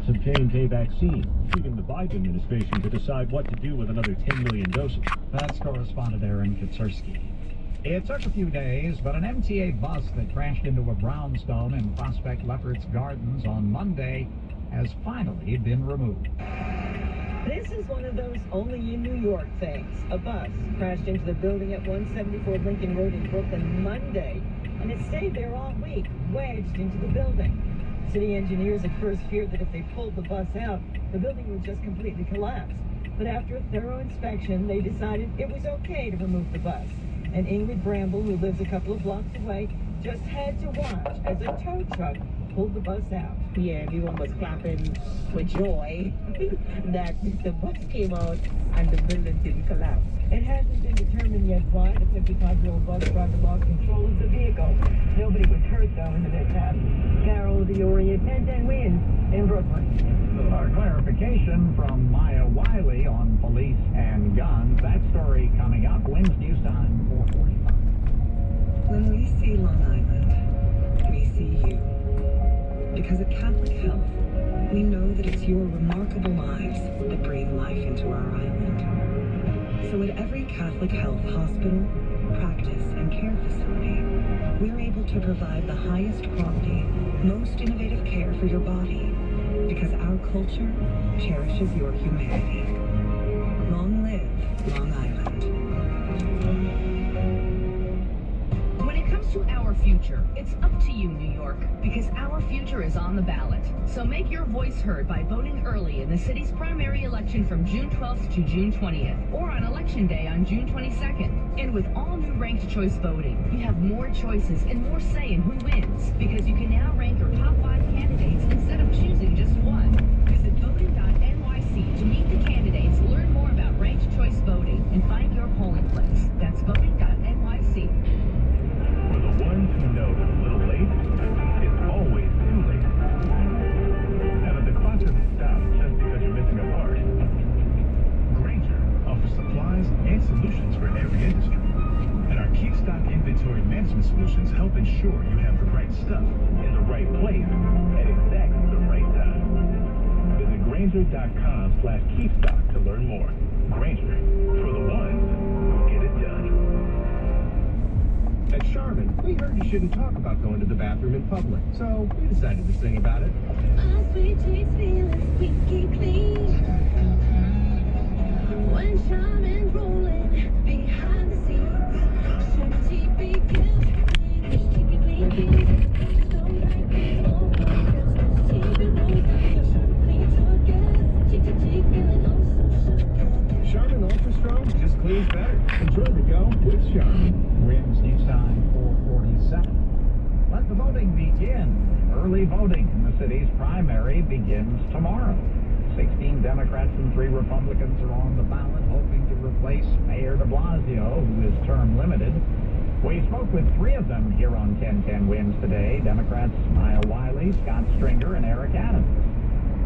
Of J&J vaccine, leaving the Biden administration to decide what to do with another 10 million doses. That's correspondent Aaron Kaczorski. It took a few days, but an MTA bus that crashed into a brownstone in Prospect Leopard's Gardens on Monday has finally been removed. This is one of those only in New York things. A bus crashed into the building at 174 Lincoln Road in Brooklyn Monday, and it stayed there all week, wedged into the building. City engineers at first feared that if they pulled the bus out, the building would just completely collapse. But after a thorough inspection, they decided it was okay to remove the bus. And Ingrid Bramble, who lives a couple of blocks away, just had to watch as a tow truck pulled the bus out. Yeah, everyone was clapping with joy that the bus came out and the building didn't collapse. It hasn't been determined yet why the 55-year-old bus driver lost control of the vehicle. Nobody was hurt, though, in the mishap. Carol Diori at 1010 Winds in Brooklyn. Our clarification from Maya Wiley on police and guns. That story coming up. Winds News Time, 4:45. When we see Long Island, we see you. Because at Catholic Health, we know that it's your remarkable lives that breathe life into our island. So at every Catholic Health hospital, practice, and care facility, we're able to provide the highest quality, most innovative care for your body, because our culture cherishes your humanity. Long live Long Island. When it comes to our future, it's up to you, New York, because our future is on the ballot. So make your voice heard by voting early in the city's primary election from June 12th to June 20th, or on Election Day on June 22nd. And with all new ranked choice voting, you have more choices and more say in who wins, because you can now rank your top 5 candidates instead of choosing just one. Visit voting.nyc to meet the candidates, learn more about ranked choice voting, and find your polling place. That's voting.nyc. For the ones who know that a little late is always too late. Now that the clock doesn't stop just because you're missing a part, Grainger offers supplies and solutions for every industry. And our Keep Stock inventory management solutions help ensure you have the right stuff in the right place at exactly the right time. Visit Grainger.com/keepstock to learn more. Grainger, for the ones who get it done. At Charmin, we heard you shouldn't talk about going to the bathroom in public, so we decided to sing about it. My sweet cheeks feeling squeaky clean. When Charmin rolling behind the scenes, shouldn't she be guilty? She be clean. Don't like these old girls. She be rolling. Should clean together. Cheek to cheek, feeling oh so sugar. Charmin Ultra Strong just cleans better. Enjoy the go with Charmin. Winds News Time, 4:47. Let the voting begin. Early voting in the city's primary begins tomorrow. 16 Democrats and 3 Republicans are on the ballot hoping to replace Mayor de Blasio, who is term limited. We spoke with 3 of them here on 1010 Winds today. Democrats Maya Wiley, Scott Stringer, and Eric Adams.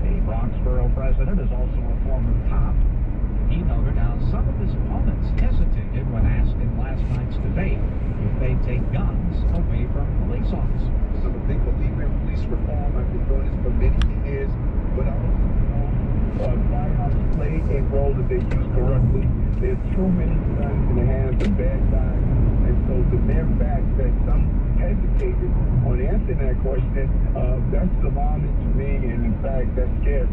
The Bronx Borough president is also a former cop. He noted how some of his opponents hesitated when asked in last night's debate if they'd take guns away from police officers. I'm a big believer in police reform. I've been doing this for many years, but I also firearms play a role that they use corruptly. There's too many guns in the hands of bad guys, and so the mere fact that some hesitated on answering that question, that's alarming to me, and in fact, that's scary.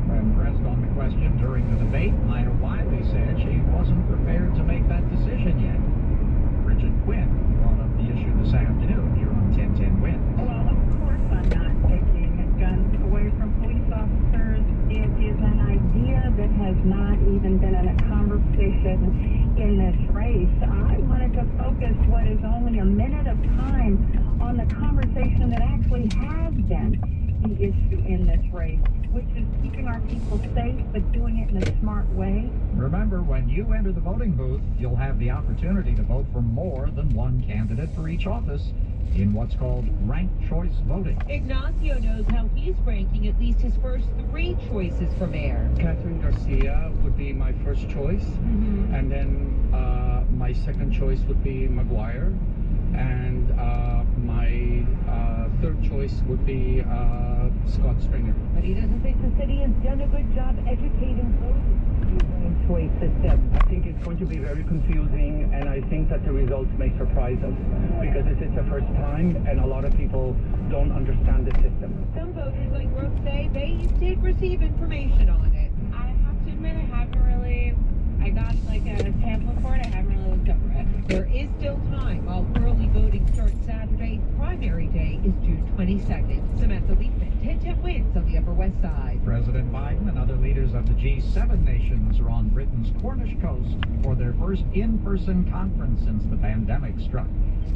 When pressed on the question during the debate, Maya Wiley said she wasn't prepared to make that decision yet. Richard Quinn brought up the issue this afternoon here on 1010 Winds. Well, of course I'm not taking guns away from police officers. It is an idea that even been in a conversation in this race. I wanted to focus what is only a minute of time on the conversation that actually has been the issue in this race, which is keeping our people safe, but doing it in a smart way. Remember, when you enter the voting booth, you'll have the opportunity to vote for more than one candidate for each office in what's called ranked choice voting. Ignacio knows how he's ranking at least his first 3 choices for mayor. Catherine Garcia would be my first choice, and then my second choice would be Maguire, and my third choice would be Scott Stringer. But he doesn't think the city has done a good job educating voters to the ranked choice system. I think it's going to be very confusing, and I think that the results may surprise us because this is the first time, and a lot of people don't understand the system. Some voters, like Brooke, say they did receive information on it. I have to admit, I got like a pamphlet for it. I haven't really looked over it. There is still time. While early voting starts Saturday, primary day is June 22nd. Samantha Leafman, 1010 Wins on the Upper West Side. President Biden and other leaders of the G7 nations are on Britain's Cornish coast for their first in-person conference since the pandemic struck.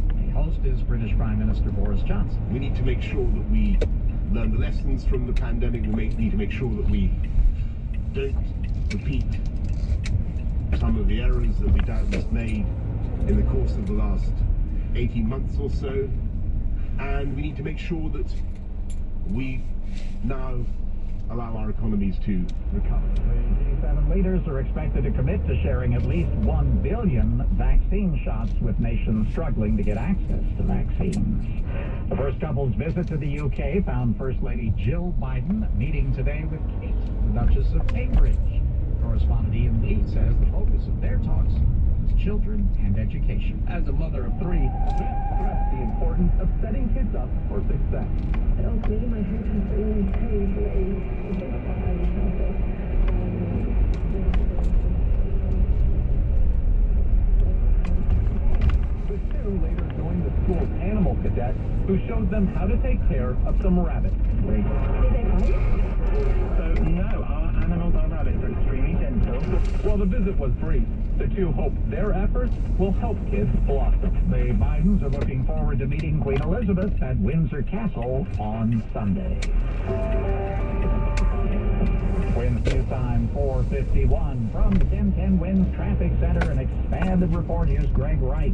The host is British Prime Minister Boris Johnson. We need to make sure that we learn the lessons from the pandemic. We need to make sure that we don't repeat some of the errors that we doubtless made in the course of the last 18 months or so. And we need to make sure that we now allow our economies to recover. The G7 leaders are expected to commit to sharing at least 1 billion vaccine shots with nations struggling to get access to vaccines. The first couple's visit to the UK found First Lady Jill Biden meeting today with Kate, the Duchess of Cambridge. Correspondent Ian Lee says the focus of their talks is children and education. As a mother of 3, he stressed the importance of setting kids up for success. I don't see my husband really paid The two later joined the school's animal cadet, who showed them how to take care of some rabbits. So, no, our animals are rabbits are extremely gentle. While the visit was brief, the two hope their efforts will help kids blossom. The Bidens are looking forward to meeting Queen Elizabeth at Windsor Castle on Sunday. Wednesday time, 4:51. From the 1010 Winds Traffic Center, an expanded report. Here's Greg Wright.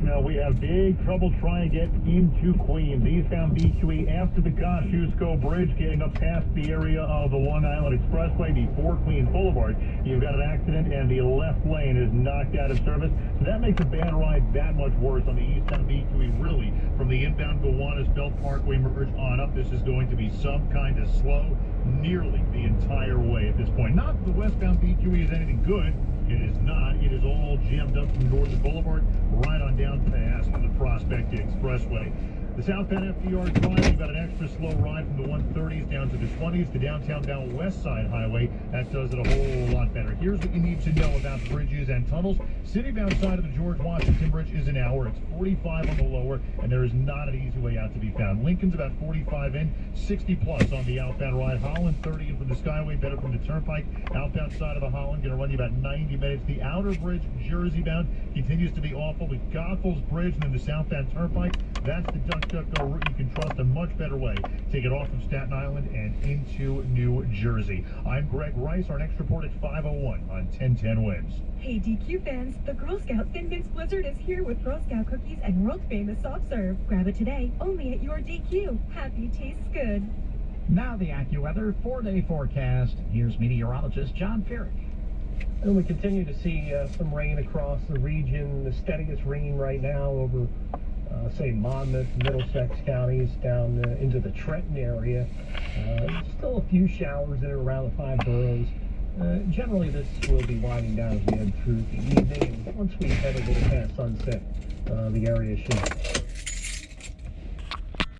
Now, we have big trouble trying to get into Queens. Eastbound B2E after the Kosciuszko Bridge, getting up past the area of the Long Island Expressway before Queens Boulevard. You've got an accident and the left lane is knocked out of service. So that makes a bad ride that much worse on the eastbound B2E. Really, from the inbound Gowanus Belt Parkway merge on up, this is going to be some kind of slow nearly the entire way at this point. Not that the westbound B2E is anything good. It is not. It is all jammed up from Northern Boulevard right on down past the Prospect Expressway. The southbound FDR Drive, you've got an extra slow ride from the 130s down to the 20s to downtown down West Side Highway. That does it a whole lot better. Here's what you need to know about bridges and tunnels. City-bound side of the George Washington Bridge is an hour. It's 45 on the lower, and there is not an easy way out to be found. Lincoln's about 45 in, 60 plus on the outbound ride. Holland 30 in from the Skyway, better from the Turnpike. Outbound side of the Holland, going to run you about 90 minutes. The outer bridge, Jersey-bound, continues to be awful. The Goethals Bridge and then the southbound Turnpike, that's the DuckDuckGo route you can trust a much better way. Take it off from Staten Island and into New Jersey. I'm Greg Rice. Our next report at 5:01 on 1010 Wins. Hey DQ fans, the Girl Scout Thin Mints Blizzard is here with Girl Scout cookies and world famous soft serve. Grab it today, only at your DQ. Happy tastes good. Now the AccuWeather 4-day forecast. Here's meteorologist John Ferrick. And we continue to see some rain across the region. The steadiest rain right now over say Monmouth, Middlesex counties down into the Trenton area. Still a few showers in and around the 5 boroughs. Generally this will be winding down as we head through the evening. And once we head a little past sunset, the area should